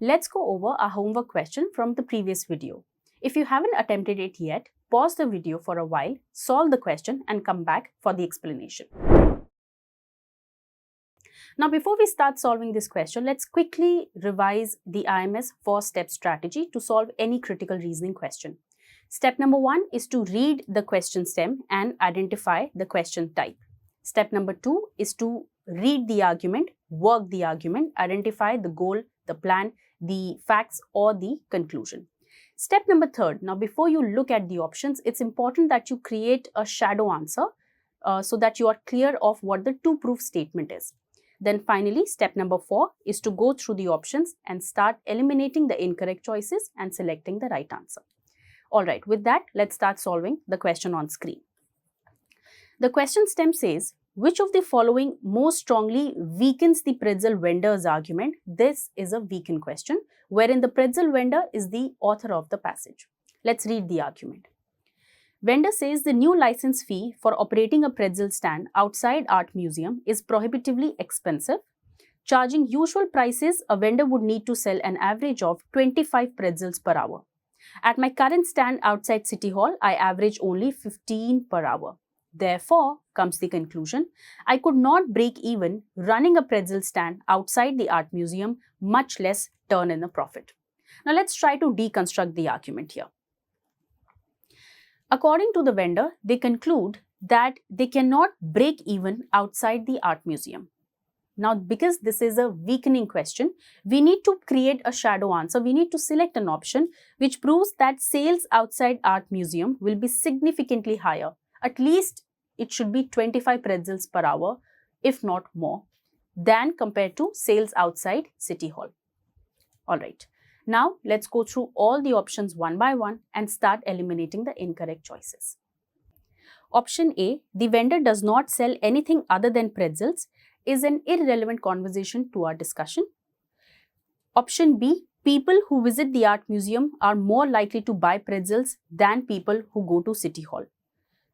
Let's go over our homework question from the previous video. If you haven't attempted it yet, pause the video for a while, solve the question and come back for the explanation. Now, before we start solving this question, let's quickly revise the IMS 4-step strategy to solve any critical reasoning question. Step number 1 is to read the question stem and identify the question type. Step number 2 is to read the argument, work the argument, identify the goal, the plan, the facts or the conclusion. Step number 3, now before you look at the options, it's important that you create a shadow answer so that you are clear of what the to-proof statement is. Then finally, step number 4 is to go through the options and start eliminating the incorrect choices and selecting the right answer. Alright, with that, let's start solving the question on screen. The question stem says, which of the following most strongly weakens the pretzel vendor's argument? This is a weaken question, wherein the pretzel vendor is the author of the passage. Let's read the argument. Vendor says the new license fee for operating a pretzel stand outside art museum is prohibitively expensive. Charging usual prices, a vendor would need to sell an average of 25 pretzels per hour. At my current stand outside City Hall, I average only 15 per hour. Therefore, comes the conclusion, I could not break even running a pretzel stand outside the art museum, much less turn in a profit. Now let's try to deconstruct the argument here. According to the vendor, they conclude that they cannot break even outside the art museum. Now, because this is a weakening question, we need to create a shadow answer. We need to select an option which proves that sales outside art museum will be significantly higher. At least it should be 25 pretzels per hour, if not more, than compared to sales outside City Hall. Alright, now let's go through all the options one by one and start eliminating the incorrect choices. Option A, the vendor does not sell anything other than pretzels, is an irrelevant conversation to our discussion. Option B, people who visit the art museum are more likely to buy pretzels than people who go to City Hall.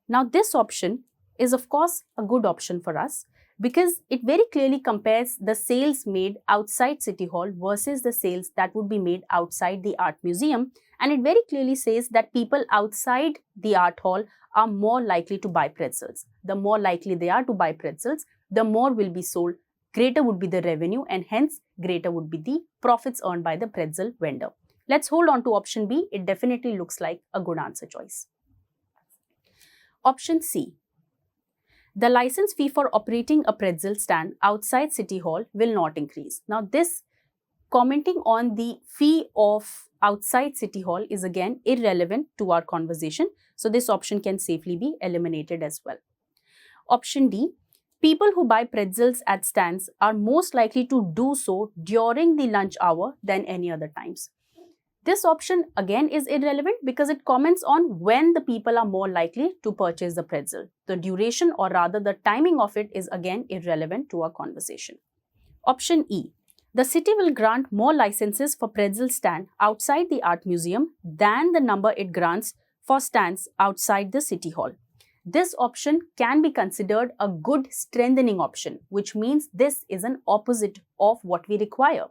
Now, this option is of course a good option for us because it very clearly compares the sales made outside City Hall versus the sales that would be made outside the art museum, and it very clearly says that people outside the art hall are more likely to buy pretzels. The more likely they are to buy pretzels, the more will be sold, greater would be the revenue, and hence greater would be the profits earned by the pretzel vendor. Let's hold on to option B. It definitely looks like a good answer choice. Option C. The license fee for operating a pretzel stand outside City Hall will not increase. Now, this commenting on the fee of outside City Hall is again irrelevant to our conversation. So, this option can safely be eliminated as well. Option D. People who buy pretzels at stands are most likely to do so during the lunch hour than any other times. This option again is irrelevant because it comments on when the people are more likely to purchase the pretzel. The duration or rather the timing of it is again irrelevant to our conversation. Option E. The city will grant more licenses for pretzel stand outside the art museum than the number it grants for stands outside the City Hall. This option can be considered a good strengthening option, which means this is an opposite of what we require.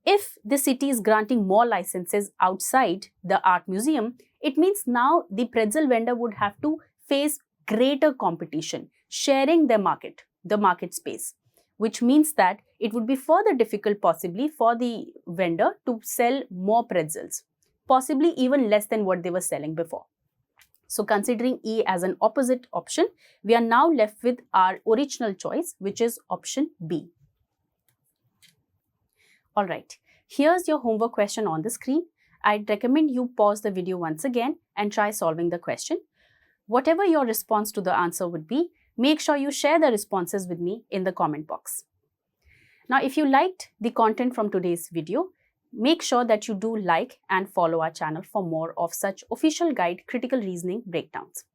If the city is granting more licenses outside the art museum, it means now the pretzel vendor would have to face greater competition, sharing their market, the market space, which means that it would be further difficult possibly for the vendor to sell more pretzels, possibly even less than what they were selling before. So considering E as an opposite option, we are now left with our original choice, which is option B. Alright, here's your homework question on the screen. I'd recommend you pause the video once again and try solving the question. Whatever your response to the answer would be, make sure you share the responses with me in the comment box. Now, if you liked the content from today's video, make sure that you do like and follow our channel for more of such official guide critical reasoning breakdowns.